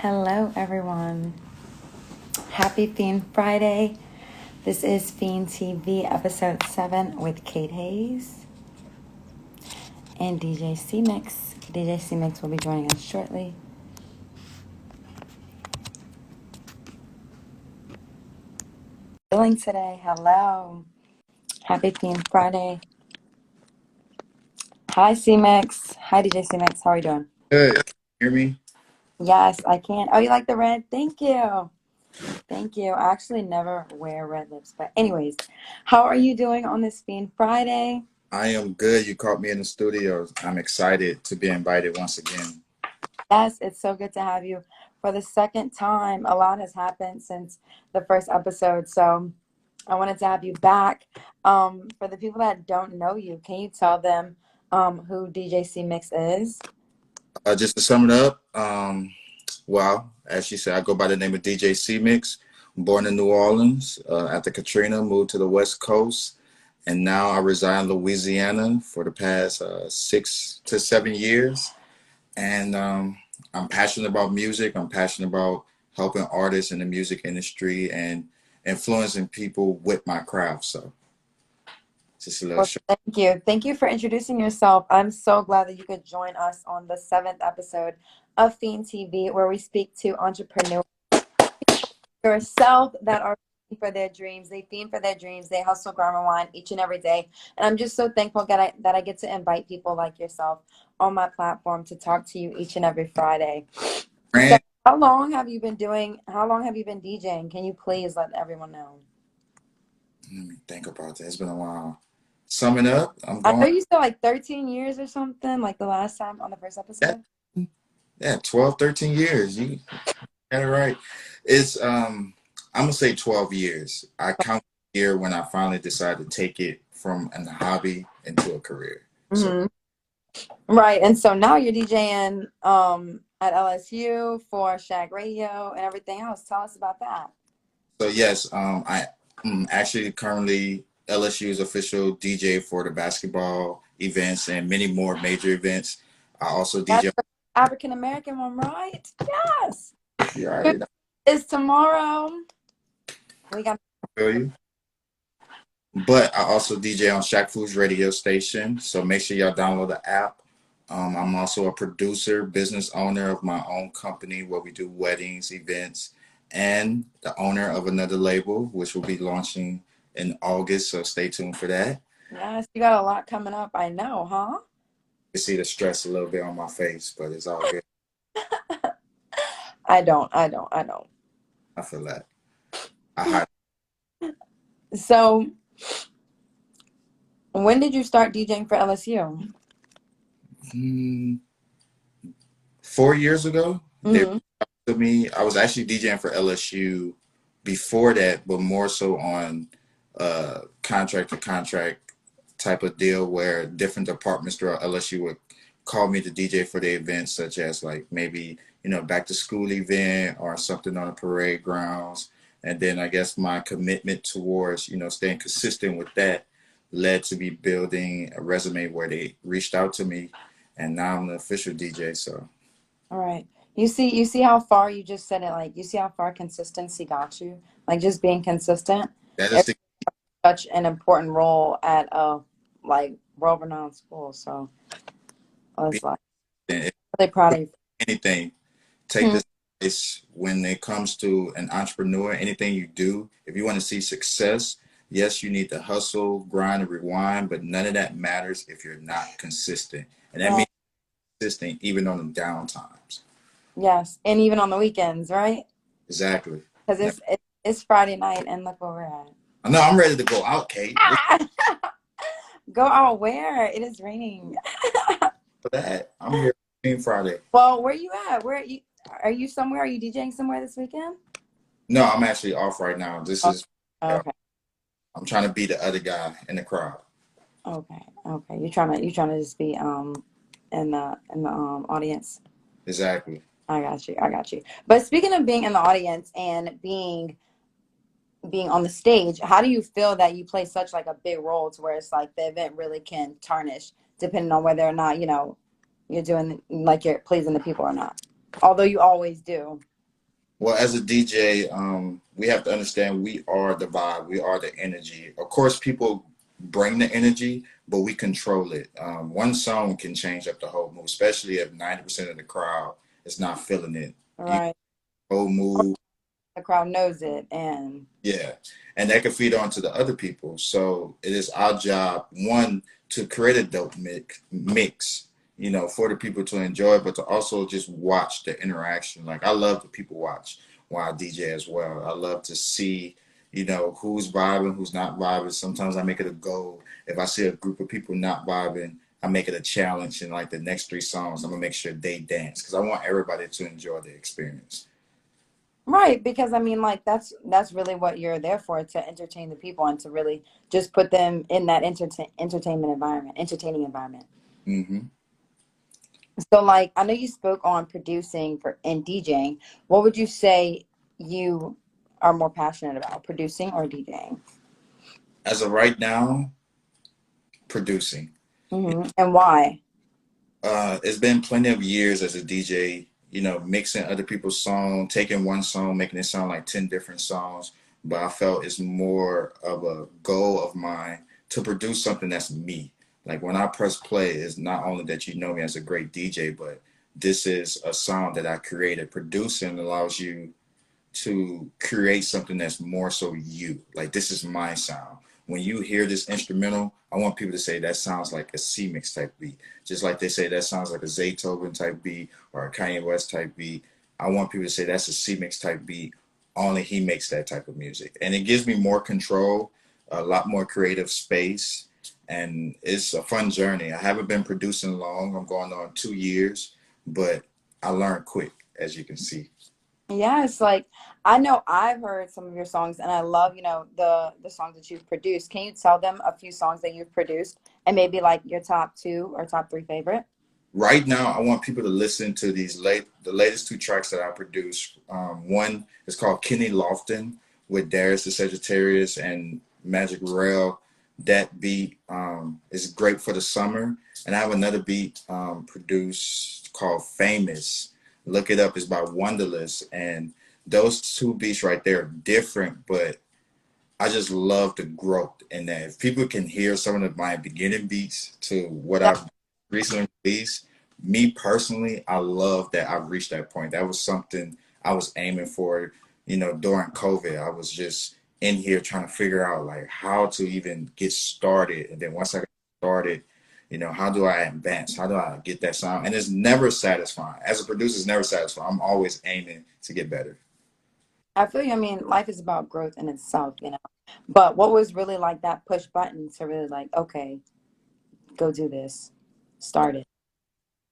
Hello, everyone. Happy FEEN Friday. This is FEEN TV episode 7 with Kate Hayes and DJ Cmix. DJ Cmix will be joining us shortly. Feeling today. Hello. Happy FEEN Friday. Hi, Cmix. Hi, DJ Cmix. How are you doing? Good. Hear me? Yes, I can. Oh, you like the red? Thank you. Thank you. I actually never wear red lips. But anyways, how are you doing on this FEEN Friday? I am good. You caught me in the studio. I'm excited to be invited once again. Yes, it's so good to have you for the second time. A lot has happened since the first episode, so I wanted to have you back. For the people that don't know you, can you tell them who DJ C Mix is? Just to sum it up, well, as you said, I go by the name of DJ Cmix. Born in New Orleans, after Katrina, moved to the West Coast, and now I reside in Louisiana for the past 6 to 7 years. And I'm passionate about music. I'm passionate about helping artists in the music industry and influencing people with my craft. So just a little Well, show. thank you. Thank you for introducing yourself. I'm so glad that you could join us on the 7th episode of FEEN TV, where we speak to entrepreneurs yourself that are fiending for their dreams. They fiend for their dreams. They hustle, grind, and wine each and every day. And I'm just so thankful that I get to invite people like yourself on my platform to talk to you each and every Friday. So how long have you been DJing? Can you please let everyone know? Let me think about that. It's been a while. Summing up, I'm I know going, you said like 13 years or something, like the last time on the first yeah, episode. yeah, 12, 13 years. You got it right. It's I'm gonna say 12 years. I count the year when I finally decided to take it from a hobby into a career. So Hmm. Right. And so now you're DJing at LSU for Shag Radio and everything else. Tell us about that. so yes, I am actually currently LSU's official DJ for the basketball events and many more major events. I also That's DJ. the African American one, right? Yes. You already know. It's tomorrow. We got I feel you. But I also DJ on Shaq Foods radio station, so make sure y'all download the app. I'm also a producer, business owner of my own company where we do weddings, events, and the owner of another label, which will be launching in August. So stay tuned for that. yes, you got a lot coming up. I know, huh? You see the stress a little bit on my face, but it's all good. I don't. I feel that. I had So when did you start DJing for LSU? mm, 4 years ago. They Hmm. to me. I was actually DJing for LSU before that, but more so on contract to contract type of deal where different departments throughout LSU would call me to DJ for the events, such as like maybe back to school event or something on the parade grounds. And then I guess my commitment towards staying consistent with that led to me building a resume where they reached out to me, and now I'm the official DJ. So All right. You see how far you just said it, like you see how far consistency got you? Like just being consistent. that is It's the such an important role at a like world-renowned school. So I was like really proud of you. anything. Take Hmm. this advice when it comes to an entrepreneur, anything you do. If you want to see success, yes, you need to hustle, grind, and rewind, but none of that matters if you're not consistent. And that Right. means consistent even on the down times. Yes, and even on the weekends, right? Exactly. Because Now, it's Friday night, and look where we're at. I know I'm ready to go out, Kate. What's Go out where? It is raining. for that? I'm here Team Friday. Well, where you at? Where are you somewhere? Are you DJing somewhere this weekend? No, I'm actually off right now. This Oh, is okay. I'm trying to be the other guy in the crowd. Okay. You trying to just be in the audience. Exactly. I got you. But speaking of being in the audience and being on the stage, how do you feel that you play such like a big role to where it's like the event really can tarnish depending on whether or not, you're doing like you're pleasing the people or not. Although you always do. Well, as a DJ, we have to understand we are the vibe, we are the energy. Of course, people bring the energy, but we control it. One song can change up the whole mood, especially if 90% of the crowd is not feeling it. You Right. whole mood. The crowd knows it, and Yeah, and that can feed on to the other people. So it is our job, one, to create a dope mix, for the people to enjoy, but to also just watch the interaction. Like I love the people watch while I DJ as well. I love to see, who's vibing, who's not vibing. Sometimes I make it a goal. If I see a group of people not vibing, I make it a challenge. And like the next three songs, I'm gonna make sure they dance because I want everybody to enjoy the experience. right, because I mean, like that's really what you're there for, to entertain the people and to really just put them in that entertainment environment, entertaining environment. Hmm. So, like, I know you spoke on producing for and DJing. What would you say you are more passionate about, producing or DJing? As of right now, producing. And why? It's been plenty of years as a DJ, mixing other people's songs, taking one song, making it sound like 10 different songs. But I felt it's more of a goal of mine to produce something that's me. Like when I press play, it's not only that you know me as a great DJ, but this is a sound that I created. Producing allows you to create something that's more so you. Like this is my sound. When you hear this instrumental, I want people to say that sounds like a Cmix type beat. Just like they say that sounds like a Zaytoven type beat or a Kanye West type beat. I want people to say that's a Cmix type beat. Only he makes that type of music. And it gives me more control, a lot more creative space. And it's a fun journey. I haven't been producing long. I'm going on 2 years, but I learned quick, as you can see. Yeah, it's like I know I've heard some of your songs and I love, the songs that you've produced. Can you tell them a few songs that you've produced and maybe like your top two or top three favorite? Right now, I want people to listen to the latest two tracks that I produced. One is called Kenny Lofton with Darius the Sagittarius and Magic Rail. That beat is great for the summer. And I have another beat produced called Famous. Look it up. It's by Wonderless. And those two beats right there are different, but I just love the growth in that. If people can hear some of my beginning beats to what Yeah, I've recently released, me personally, I love that I've reached that point. That was something I was aiming for, during COVID. I was just in here trying to figure out like how to even get started. And then once I got started, how do I advance? How do I get that sound? And it's never satisfying. As a producer, it's never satisfying. I'm always aiming to get better. I feel you. I mean, life is about growth in itself. But what was really like that push button to really like, okay, go do this, start it.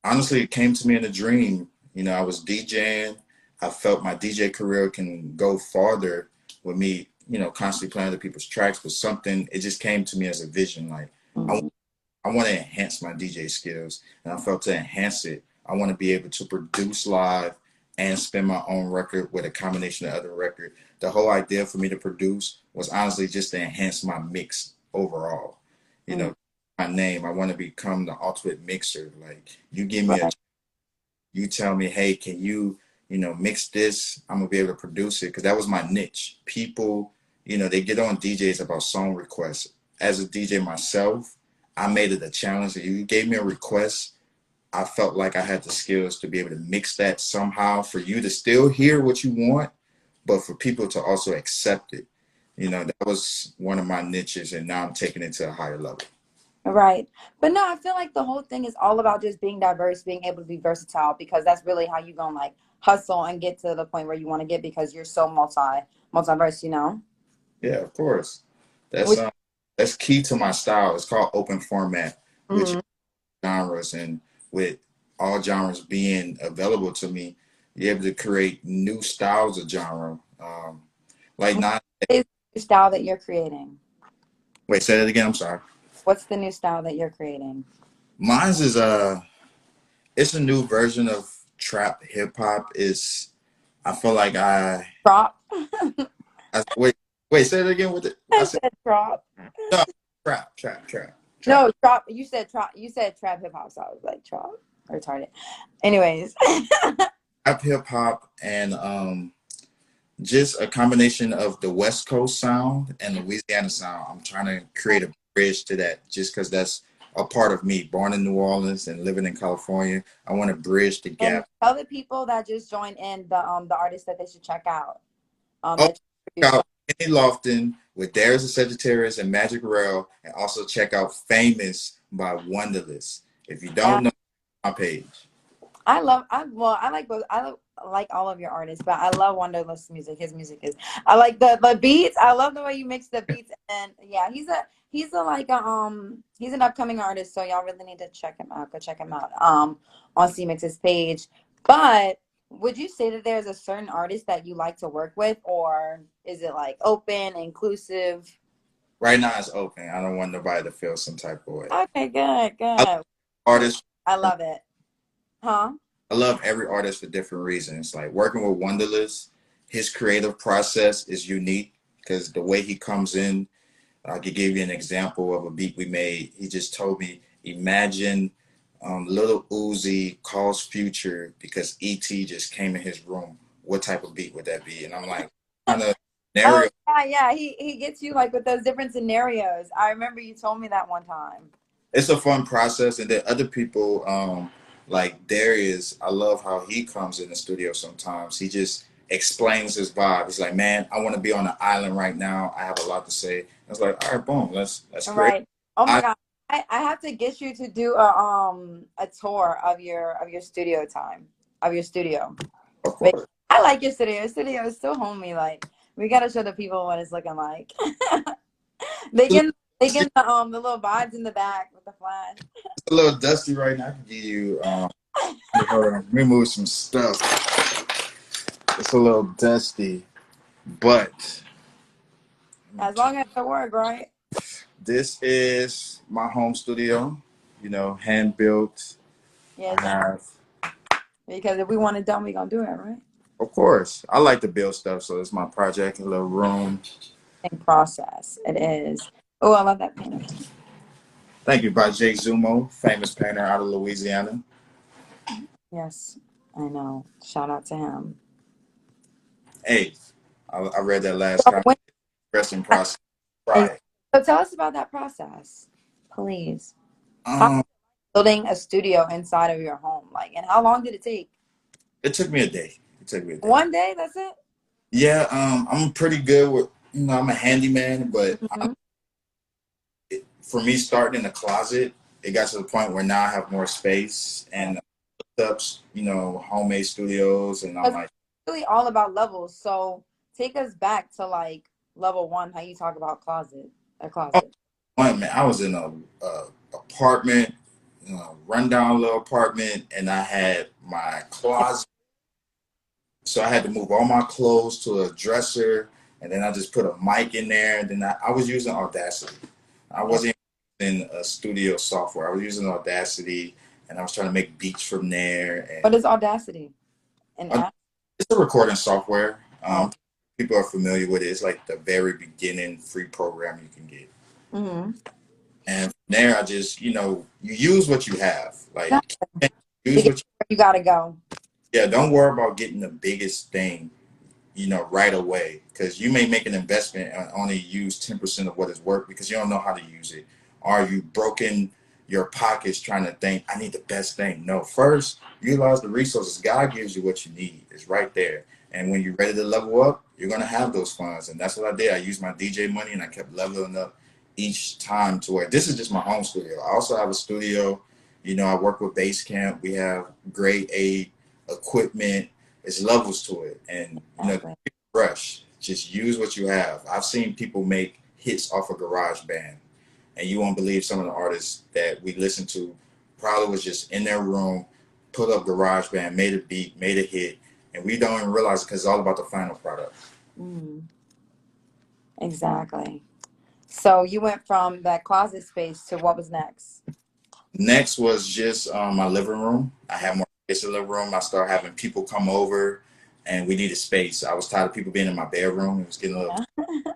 Honestly, it came to me in a dream. I was DJing. I felt my DJ career can go farther with me, constantly playing other people's tracks, but something, it just came to me as a vision. Like, I, Mhm. I want to enhance my DJ skills. And I felt to enhance it, I want to be able to produce live and spin my own record with a combination of other record. The whole idea for me to produce was honestly just to enhance my mix overall. You Mm, know, my name, I want to become the ultimate mixer. Like, you give me a right. you tell me, hey, can you, mix this? I'm gonna be able to produce it because that was my niche. People, they get on DJs about song requests. As a DJ myself, I made it a challenge. If you gave me a request, I felt like I had the skills to be able to mix that somehow for you to still hear what you want, but for people to also accept it. That was one of my niches, and now I'm taking it to a higher level. Right. But no, I feel like the whole thing is all about just being diverse, being able to be versatile, because that's really how you gonna like hustle and get to the point where you want to get because you're so multiverse. Yeah, of course. That's Which, um, that's key to my style. It's called open format, which mhm. genres, and with all genres being available to me, you're able to create new styles of genre. Like What not is the new style that you're creating? Wait, say that again. I'm sorry. What's the new style that you're creating? Mine's is it's a new version of trap hip hop. Is I feel like Drop. I wait, say it again with it. I I said said drop. no, trap. No, trap. You said trap. You said trap hip hop. So I was like trap. Retarded. Anyways. Trap hip hop and just a combination of the West Coast sound and Louisiana sound. I'm trying to create a bridge to that just because that's a part of me. Born in New Orleans and living in California, I want to bridge the And gap. tell the people that just joined in the artists that they should check out. Oh, That you check produce. out Kenny Lofton with Darius the Sagittarius and Magic Rail, and also check out Famous by Wonderless. If you don't know my page, I like both. Like all of your artists, but I love Wonderless music. His music is. I like the beats. I love the way you mix the beats. And yeah, he's an upcoming artist. So y'all really need to check him out. Go check him out. On Cmix's page. But would you say that there's a certain artist that you like to work with, or is it like open, inclusive? right now it's open. I don't want nobody to feel some type of way. Okay, good, I love good. artists. I love it. Huh? I love every artist for different reasons. Like working with Wonderless, his creative process is unique because the way he comes in, I could give you an example of a beat we made. He just told me, imagine Little Uzi calls Future because E.T. just came in his room. What type of beat would that be? And I'm like, kind of Oh scenario. yeah, yeah. He gets you like with those different scenarios. I remember you told me that one time. It's a fun process. And then other people, like Darius, I love how he comes in the studio sometimes. He just explains his vibe. He's like, man, I want to be on an island right now. I have a lot to say. It's like, all right, boom, let's create. Right. Oh my I, God. I have to get you to do a tour of your studio time. Of your studio. of But course. I like your studio. Your studio is so homey. Like we gotta show the people what it's looking like. They get the little vibes in the back with the flash. It's a little dusty right now. I can give you, let me move some stuff. It's a little dusty, but As long as it work, right? this is my home studio, hand built. I Yes. have, Because if we want it done, we gonna do it, right? of course, I like to build stuff, so it's my project, a little room. Process. It is. Oh, I love that painting. Thank you, by Jake Zumo, famous painter out of Louisiana. Yes, I know. Shout out to him. Hey, I read that last So, comment. when, Resting process. Right. so tell us about that process, please. How Um, building a studio inside of your home, like, and how long did it take? it took me a day. It took me a day. One day, that's it? Yeah, I'm pretty good with, I'm a handyman, but Hmm. for me, starting in the closet, it got to the point where now I have more space and looked up, homemade studios, and I'm Because like, it's really all about levels. So take us back to like level one, how you talk about a oh, closet. man, I was in a apartment, rundown little apartment, and I had my closet. So I had to move all my clothes to a dresser, and then I just put a mic in there. And then I was using Audacity. I Yeah. wasn't using a studio software. I was using Audacity, and I was trying to make beats from there. What And is Audacity? An app? it's a recording software. Oh. People are familiar with it. It's like the very beginning free program you can get. Mm-hmm. And from there, I just, you use what you have. Like, To use get what where you gotta go. yeah, don't worry about getting the biggest thing right away, because you may make an investment and only use 10% of what is worth because you don't know how to use it. Are you broken your pockets trying to think, I need the best thing? No, first, utilize the resources. God gives you what you need. It's right there. And when you're ready to level up, you're going to have those funds. And that's what I did. I used my DJ money and I kept leveling up each time to where this is just my home studio. I also have a studio. I work with Basecamp. We have grade A equipment. It's levels to it. And, Exactly. rush. Just use what you have. I've seen people make hits off a garage band, and you won't believe some of the artists that we listen to probably was just in their room, put up garage band, made a beat, made a hit, and we don't even realize it because it's all about the final product. Mm, exactly. So you went from that closet space to what was next? Next was just my living room. I had more space in the living room. I started having people come over, and we needed space. I was tired of people being in my bedroom. It was getting a little Yeah.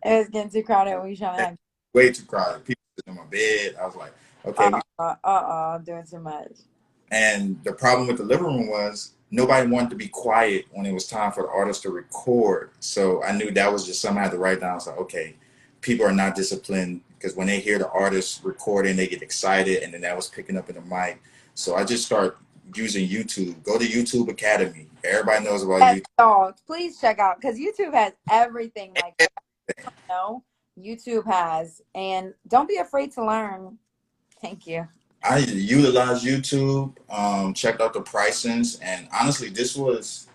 It was getting too crowded. We trying to have way too crowded. People sitting in my bed. I was like, okay, doing too much. and the problem with the living room was nobody wanted to be quiet when it was time for the artist to record. So I knew that was just something I had to write down. I was like, okay, people are not disciplined because when they hear the artist recording, they get excited, and then that was picking up in the mic. So I just start using YouTube. Go to YouTube Academy. Everybody knows about Yes, YouTube. dogs, please check out because YouTube has everything. Like, no, YouTube has, and don't be afraid to learn. Thank you. I utilize YouTube, checked out the pricings, and honestly, this was,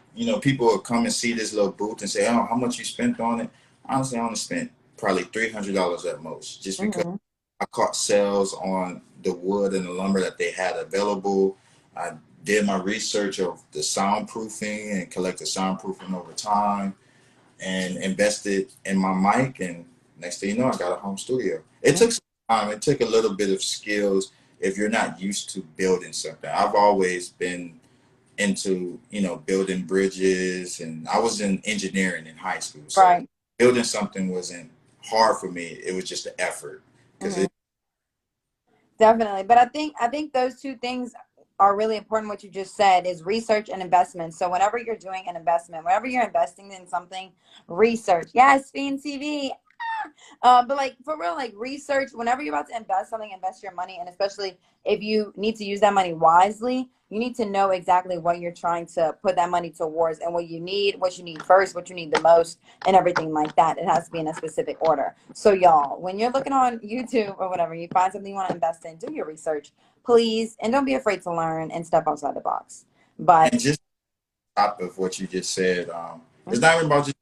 people would come and see this little booth and say, "Oh, how much you spent on it?" Honestly, I only spent probably $300 at most, just because Hmm. I caught sales on the wood and the lumber that they had available. I did my research of the soundproofing and collected soundproofing over time, and invested in my mic. And next thing you know, I got a home studio. It took some time. It took a little bit of skills if you're not used to building something. I've always been into, building bridges, and I was in engineering in high school. So Right. building something wasn't hard for me. It was just the effort because Hmm. it, Definitely. But I think those two things are really important. What you just said is research and investment. So whenever you're doing an investment, whenever you're investing in something, research. Yes, FEEN TV. But like for real, like research, whenever you're about to invest something, invest your money. And especially if you need to use that money wisely, you need to know exactly what you're trying to put that money towards and what you need first, what you need the most, and everything like that. It has to be in a specific order. So y'all, when you're looking on YouTube or whatever, you find something you want to invest in, do your research, please. And don't be afraid to learn and step outside the box. and But just top of what you just said, it's not even about just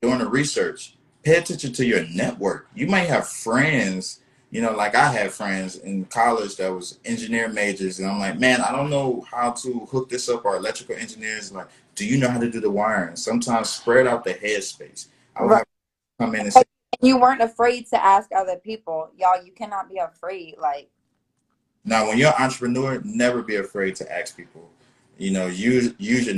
doing the research. Pay attention to your network. You might have friends, like I had friends in college that was engineer majors, and I'm like, man, I don't know how to hook this up. Or electrical engineers, like, do you know how to do the wiring? Sometimes spread out the headspace. I would right, have come in and say, you weren't afraid to ask other people, y'all. You cannot be afraid. Like, now when you're an entrepreneur, never be afraid to ask people. Use your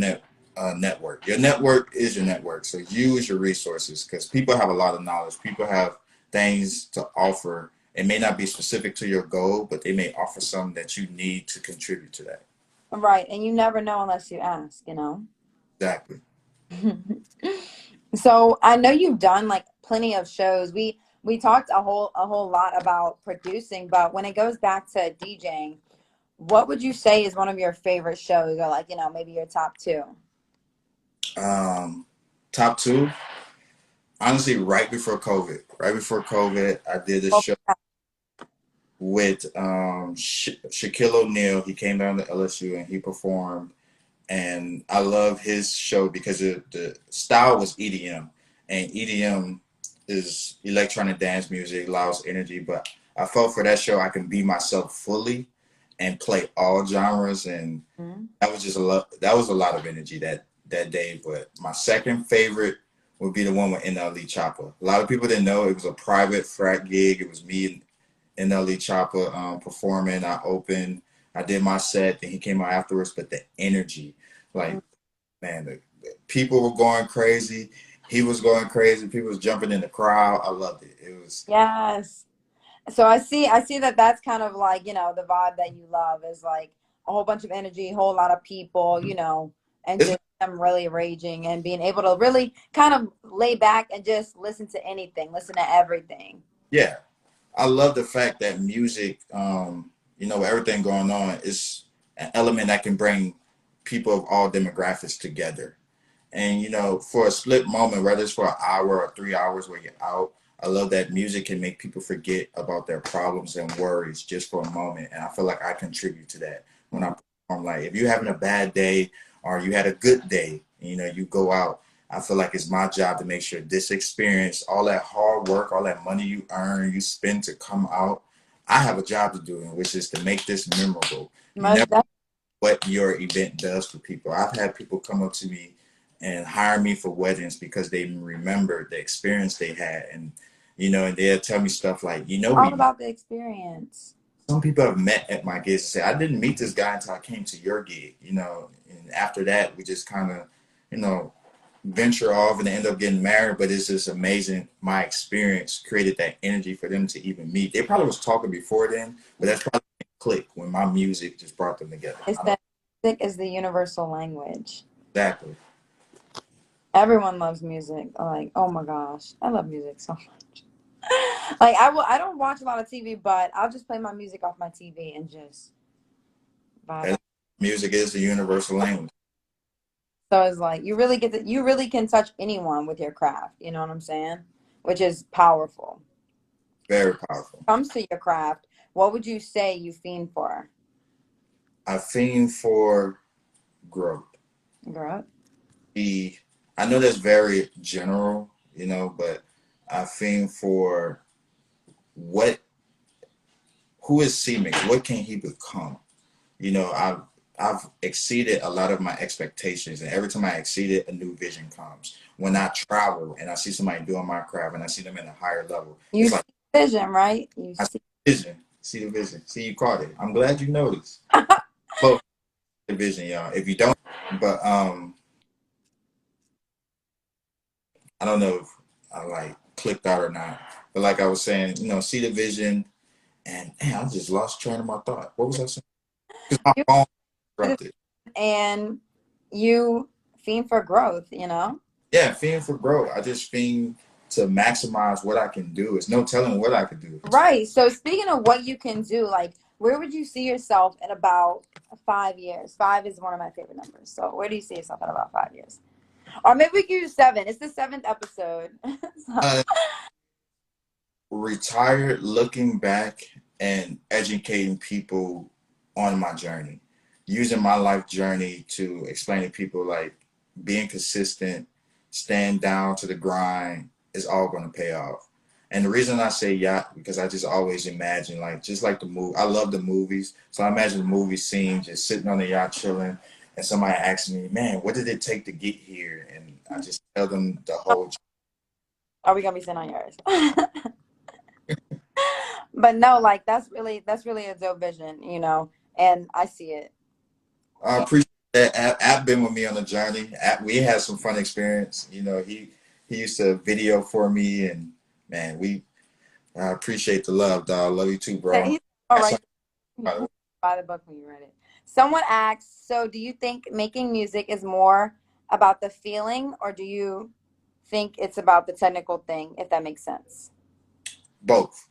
network. Your network is your network. So use your resources because people have a lot of knowledge. People have things to offer. It may not be specific to your goal, but they may offer something that you need to contribute to that. right, and you never know unless you ask, you know. Exactly. So I know you've done like plenty of shows. We talked a whole lot about producing, but when it goes back to DJing, what would you say is one of your favorite shows, or like, maybe your top two? Um, top two, honestly, right before COVID. Right before COVID, I did a Oh, show with Shaquille O'Neal. He came down to LSU and he performed, and I love his show because the style was EDM, and EDM is electronic dance music, allows energy. But I felt for that show I can be myself fully and play all genres, and mhm. that was just a lot. That was a lot of energy that day. But my second favorite would be the one with NLE Chopper. A lot of people didn't know it was a private frat gig. It was me and NLE Chopper performing. I opened. I did my set, and he came out afterwards. But the energy, like, man, the people were going crazy. He was going crazy. People was jumping in the crowd. I loved it. It was Yes. So I see that that's kind of like, the vibe that you love is like a whole bunch of energy, a whole lot of people, and it's just them really raging and being able to really kind of lay back and just listen to anything, listen to everything. yeah. I love the fact that music, everything going on is an element that can bring people of all demographics together. And for a split moment, whether it's for an hour or 3 hours where you're out, I love that music can make people forget about their problems and worries just for a moment. And I feel like I contribute to that when I Mhm. perform. Like if you're having a bad day or you had a good day, you go out. I feel like it's my job to make sure this experience, all that hard work, all that money you earn, you spend to come out, I have a job to do, which is to make this memorable. You never Most def- what your event does for people. I've had people come up to me and hire me for weddings because they remembered the experience they had, and they'll tell me stuff like, all we about the experience. some people have met at my gigs and say, I didn't meet this guy until I came to your gig, and after that we just kind of, you know, venture off and end up getting married. But it's just amazing. My experience created that energy for them to even meet. They probably was talking before then, but that's probably click when my music just brought them together. It's I don't that music is the universal language. Exactly. Everyone loves music. Like, oh my gosh, I love music so much. Like, I don't watch a lot of TV, but I'll just play my music off my TV and just vibe And out. music is the universal language. So it's like you really can touch anyone with your craft. You know what I'm saying? Which is powerful. Very powerful. Comes to your craft, what would you say you fiend for? I fiend for growth. Girl. The I know that's very general, you know, but I fiend for what who is Cmix? What can he become? You know, I've exceeded a lot of my expectations, and every time I exceed it, a new vision comes. When I travel and I see somebody doing my craft and I see them in a higher level, You it's see like vision, right? You I see. see the vision. See, you caught it. I'm glad you noticed. Well, the vision, y'all. If you don't, but I don't know if I like clicked out or not. But like I was saying, you know, see the vision, and man, I just lost train of my thought. What was I saying? Because my You phone interrupted. and you fiend for growth, you know? Yeah, fiend for growth. I just fiend to maximize what I can do. It's no telling what I could do. Right. So speaking of what you can do, like where would you see yourself in about 5 years? Five is one of my favorite numbers. So where do you see yourself in about 5 years? Or maybe we can use seven. It's the seventh episode. So, Uh, Retired, looking back and educating people on my journey, using my life journey to explain to people like being consistent, staying down to the grind is all going to pay off. And the reason I say yacht because I just always imagine like just like the movie. I love the movies, so I imagine the movie scene just sitting on the yacht chilling, and somebody asking me, "Man, what did it take to get here?" And I just tell them the whole. are we gonna be sitting on yours? But no, like that's really a dope vision, you know, and I see it. I appreciate that. App been with me on the journey. App, we had some fun experience. You know, he used to video for me, and man, I appreciate the love, dog. Love you too, And bro. he's all That's right. something, by the way. Buy the book when you read it. Someone asks, so do you think making music is more about the feeling, or do you think it's about the technical thing, if that makes sense? Both.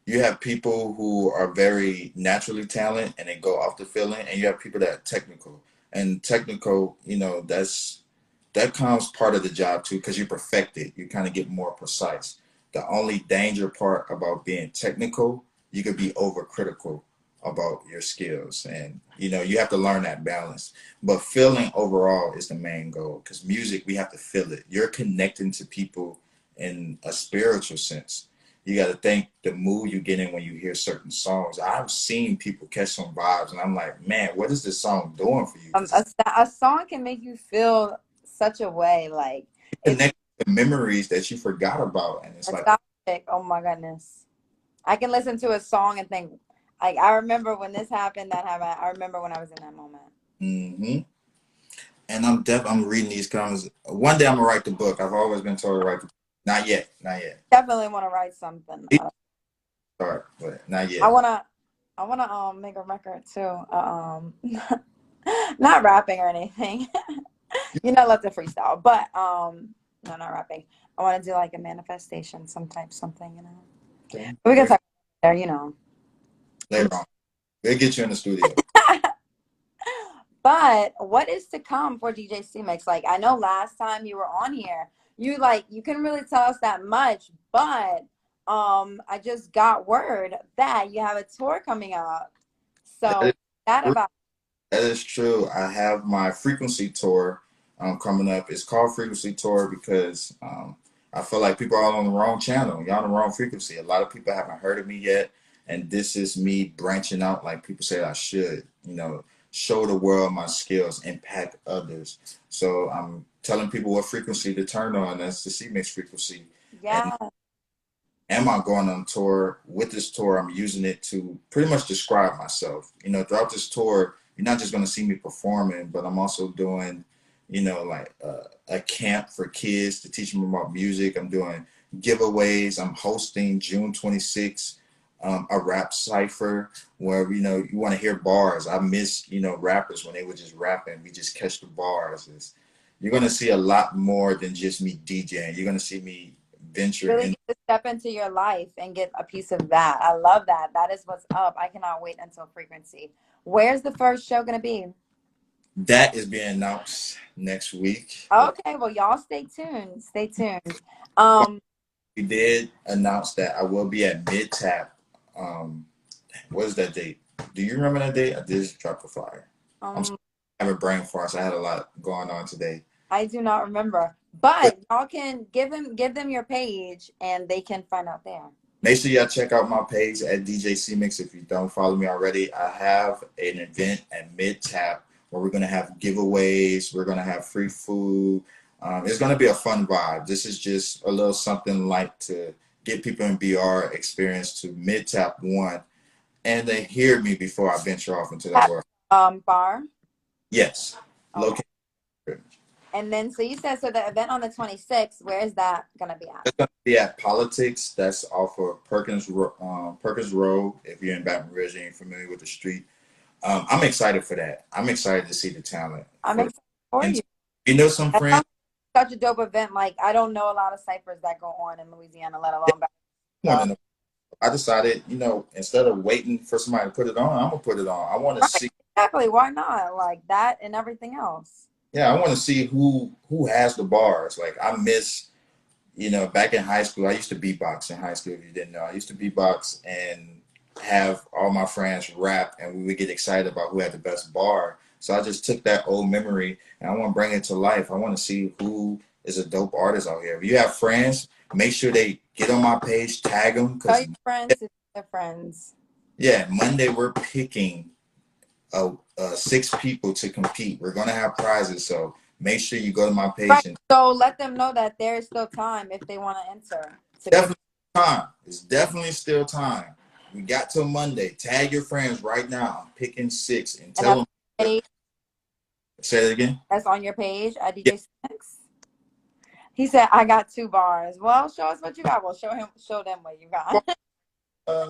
You have people who are very naturally talented and they go off the feeling, and you have people that are technical. And technical, you know, that comes part of the job too, because you perfect it. You kind of get more precise. The only danger part about being technical, you could be overcritical about your skills, and you know you have to learn that balance. But feeling overall is the main goal, because music we have to feel it. You're connecting to people in a spiritual sense. You got to think the mood you get in when you hear certain songs. I've seen people catch some vibes, and I'm like, man, what is this song doing for you? Because A song can make you feel such a way, like it's connect to memories that you forgot about, and it's like, nostalgic. Oh my goodness. I can listen to a song and think, like, I remember when this happened, that happened. I remember when I was in that moment. mm-hmm. And I'm reading these comments. One day I'm gonna write the book. I've always been told to write the book. Not yet, not yet. Definitely want to write something. Start, but not I yet. wanna make a record too. Not rapping or anything. You know, let the freestyle. But no, not rapping. I want to do like a manifestation, some type something. You know, Okay. we can talk there. You know. Later on, we'll get you in the studio. But what is to come for DJ C-Mix? Like I know last time you were on here, you couldn't really tell us that much, but I just got word that you have a tour coming up. That So is that true. about That is true. I have my frequency tour coming up. It's called Frequency Tour because I feel like people are on the wrong channel. You're on the wrong frequency. A lot of people haven't heard of me yet, and this is me branching out like people say I should. You know, show the world my skills, impact others. So I'm telling people what frequency to turn on. That's the C mix frequency. And yeah. am I going on tour? With this tour, I'm using it to pretty much describe myself. You know, throughout this tour, you're not just going to see me performing, but I'm also doing, you know, like a camp for kids to teach them about music. I'm doing giveaways. I'm hosting June 26th a rap cipher where you want to hear bars. I miss rappers when they were just rapping. We just catch the bars. You're gonna see a lot more than just me DJing. You're gonna see me venture Really in. get to step into your life and get a piece of that. I love that. That is what's up. I cannot wait until Frequency. Where's the first show gonna be? That is being announced next week. Okay, well, y'all stay tuned. Stay tuned. Um, We did announce that I will be at Mid Tap. What is that date? Do you remember that date? I did just drop a flyer. I'm sorry, um, I have a brain fart. So I had a lot going on today. I do not remember, but y'all can give them your page and they can find out there. Make sure y'all check out my page at DJ Cmix if you don't follow me already. I have an event at Mid Tap where we're gonna have giveaways. We're gonna have free food. It's gonna be a fun vibe. This is just a little something like to get people in BR experience to Mid Tap one, and they hear me before I venture off into that At, world. bar. Yes, Okay. location. And then, so you said, so the event on the 26th, where is that gonna be at? It's gonna be at Politics. That's off of Perkins Road. If you're in Baton Rouge and you're familiar with the street, I'm excited for that. I'm excited to see the talent. I'm excited for And you. some That friends. sounds like such a dope event. Like, I don't know a lot of ciphers that go on in Louisiana, let alone back. So, I decided, instead of waiting for somebody to put it on, I'm gonna put it on. I want to right, see. exactly. Why not? Like that and everything else. Yeah, I want to see who has the bars. Like I miss, back in high school. I used to beatbox in high school. If you didn't know, I used to beatbox and have all my friends rap, and we would get excited about who had the best bar. So I just took that old memory and I want to bring it to life. I want to see who is a dope artist out here. If you have friends, make sure they get on my page, tag them, Tell because your friends to tell their friends. yeah, Monday we're picking 6 people to compete. We're gonna have prizes, so make sure you go to my Right. page and So let them know that there is still time if they want to enter to get. definitely time. It's definitely still time. We got till Monday. Tag your friends right now. I'm picking 6 and And tell them. page, Say that again. that's on your page at Yeah, DJ Cmix. He said, "I got 2 bars." Well, show us what you got. Well, show them what you got.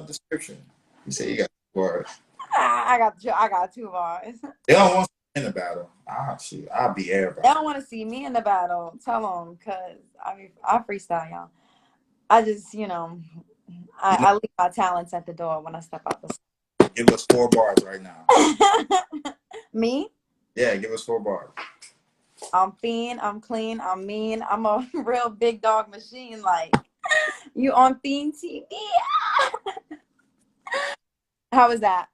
description. You say you got words. I got 2 bars. They don't want to in the battle. Ah, shoot, I'll be everybody. They don't want to see me in the battle. Tell them, cause I freestyle y'all. I just, You know, I leave my talents at the door when I step out the. give us 4 bars right now. Me? Yeah, give us 4 bars. I'm FEEN, I'm clean, I'm mean, I'm a real big dog machine. Like you on FEEN TV. How was that?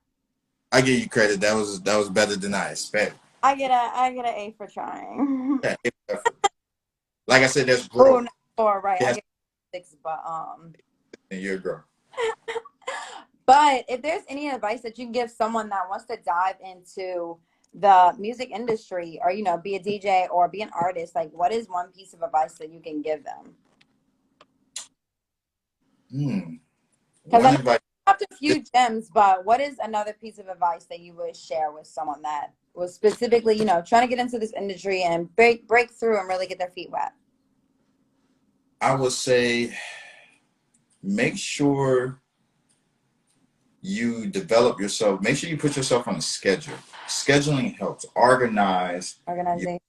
I give you credit. That was better than I expected. I get an A for trying. Yeah, like I said, that's Oh, growth. no, 4, right? I Yes, get 6, but and you're growth. But if there's any advice that you can give someone that wants to dive into the music industry or, be a DJ or be an artist, like what is one piece of advice that you can give them? Because I One know advice. you have a few gems, but what is another piece of advice that you would share with someone that was specifically, trying to get into this industry and break through and really get their feet wet? I would say make sure you develop yourself. Make sure you put yourself on a schedule. Scheduling helps. Organize. Organization.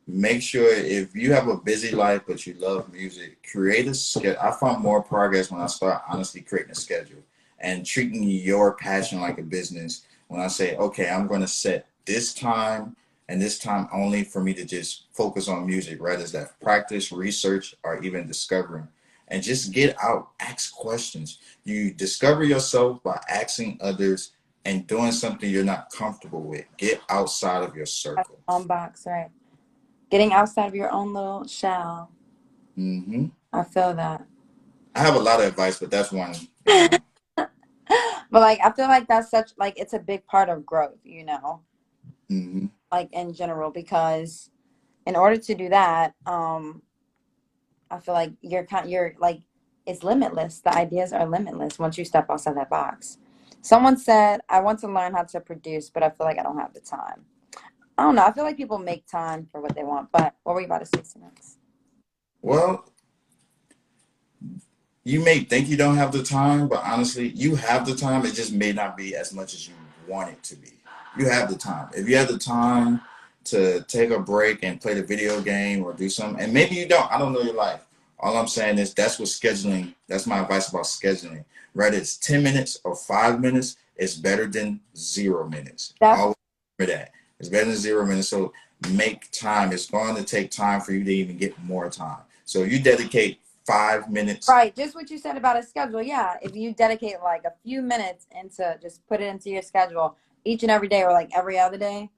Make sure if you have a busy life but you love music, create a schedule. I found more progress when I start honestly creating a schedule and treating your passion like a business. When I say, okay, I'm going to set this time and this time only for me to just focus on music, whether it's that practice, research, or even discovering. And just get out, ask questions. You discover yourself by asking others and doing something you're not comfortable with. Get outside of your circle. On box, right? Getting outside of your own little shell. Mm-hmm. I feel that. I have a lot of advice, but that's one. But like I feel like that's such like it's a big part of growth, Mm-hmm. like in general, because in order to do that, I feel like you're like it's limitless. The ideas are limitless once you step outside that box. Someone said, I want to learn how to produce, but I feel like I don't have the time. I don't know. I feel like people make time for what they want, but what were you about to say next? Well, you may think you don't have the time, but honestly, you have the time. It just may not be as much as you want it to be. You have the time. If you have the time to take a break and play the video game or do something, and maybe you don't, I don't know your life. All I'm saying is that's what scheduling, that's my advice about scheduling. Whether it's 10 minutes or 5 minutes, it's better than 0 minutes. Definitely. Always remember that. It's better than 0 minutes. So make time. It's going to take time for you to even get more time. So you dedicate 5 minutes. Right, just what you said about a schedule. Yeah, if you dedicate like a few minutes into just put it into your schedule each and every day or like every other day.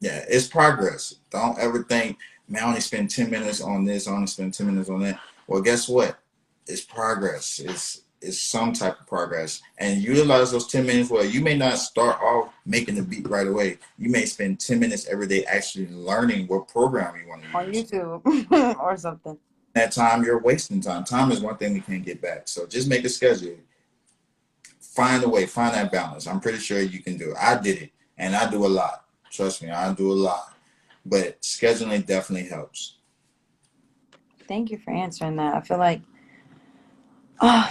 Yeah, it's progress. Don't ever think, man, I only spend 10 minutes on this, I only spend 10 minutes on that. Well, guess what? It's progress. It's some type of progress. And utilize those 10 minutes well. You may not start off making the beat right away. You may spend 10 minutes every day actually learning what program you want to On use. YouTube or something. That time you're wasting time. Time is one thing we can't get back. So just make a schedule. Find a way, find that balance. I'm pretty sure you can do it. I did it, and I do a lot. Trust me, I do a lot. But scheduling definitely helps. Thank you for answering that. I feel like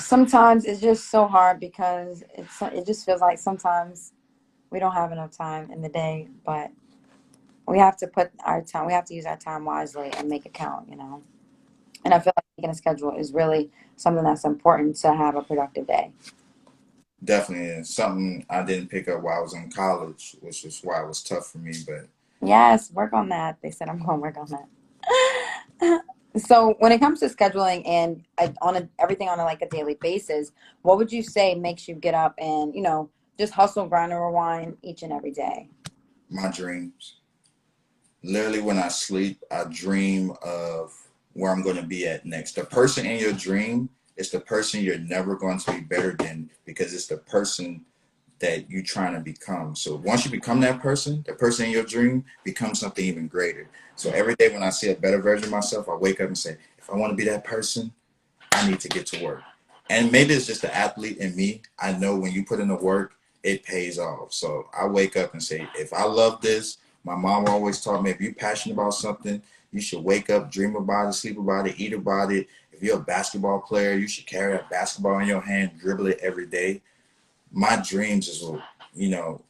sometimes it's just so hard because it just feels like sometimes we don't have enough time in the day, but we have to put our time, we have to use our time wisely and make it count, you know. And I feel like making a schedule is really something that's important to have a productive day. Definitely is something I didn't pick up while I was in college, which is why it was tough for me. But Yes, work on that. They said I'm going to work on that. So when it comes to scheduling and everything on a, like a daily basis, what would you say makes you get up and, you know, just hustle, grind, and rewind each and every day? my dreams, literally, when I sleep, I dream of where I'm going to be at next. The person in your dream is the person you're never going to be better than because it's the person that you're trying to become. So once you become that person, the person in your dream becomes something even greater. So every day when I see a better version of myself, I wake up and say, if I want to be that person, I need to get to work. And maybe it's just the athlete in me. I know when you put in the work, it pays off. So I wake up and say, if I love this, my mom always taught me, if you're passionate about something, you should wake up, dream about it, sleep about it, eat about it. If you're a basketball player, you should carry a basketball in your hand, dribble it every day. My dreams is, you know,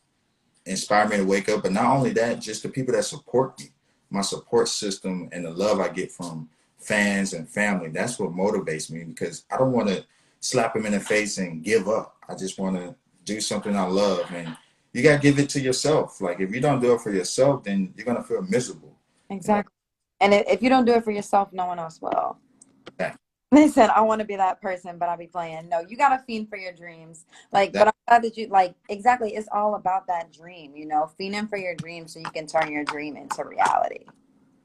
inspire me to wake up. But not only that, just the people that support me, my support system and the love I get from fans and family. That's what motivates me because I don't want to slap them in the face and give up. I just want to do something I love. And you got to give it to yourself. Like if you don't do it for yourself, then you're going to feel miserable. You know, Exactly. And if you don't do it for yourself, no one else will. that, They said, I want to be that person, but I'll be playing. No, you got to fiend for your dreams. Like, that but I'm glad that you, like, exactly, it's all about that dream, you know, fiending for your dream so you can turn your dream into reality.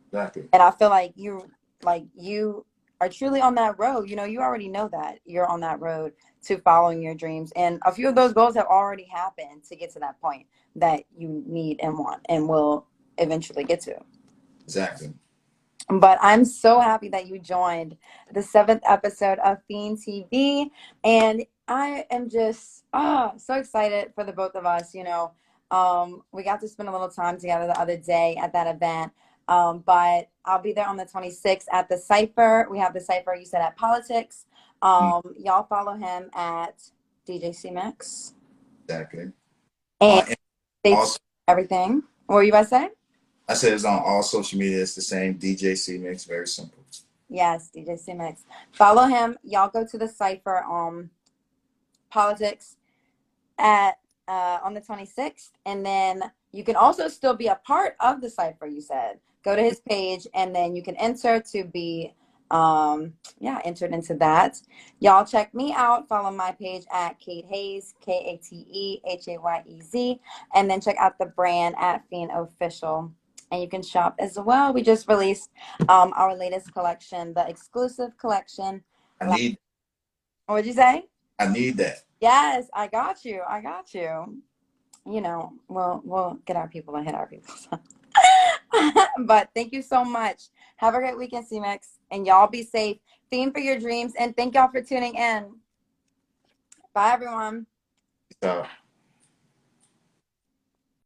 exactly. And I feel like, you are truly on that road. You know, you already know that you're on that road to following your dreams. And a few of those goals have already happened to get to that point that you need and want and will eventually get to. Exactly. But I'm so happy that you joined the seventh episode of FEEN TV. And I am just so excited for the both of us. You know, we got to spend a little time together the other day at that event. But I'll be there on the 26th at the Cypher. We have the Cypher, you said, at Politics. Y'all follow him at DJ Cmix. Exactly. And And they also, everything. What were you about to say? I said it's on all social media. It's the same DJ C Mix. Very simple. Yes, DJ Cmix. Follow him. Y'all go to the Cypher Politics at on the 26th, and then you can also still be a part of the Cypher. You said go to his page, and then you can enter to be entered into that. Y'all check me out. Follow my page at Kate Hayes, KateHayez, and then check out the brand at FEEN Official. And you can shop as well. We just released our latest collection, the exclusive collection. I need What would you say? I need that. Yes, I got you. I got you. You know, we'll get our people and hit our people. But thank you so much. Have a great weekend, CMX, and y'all be safe. Theme for your dreams, and thank y'all for tuning in. Bye, everyone. So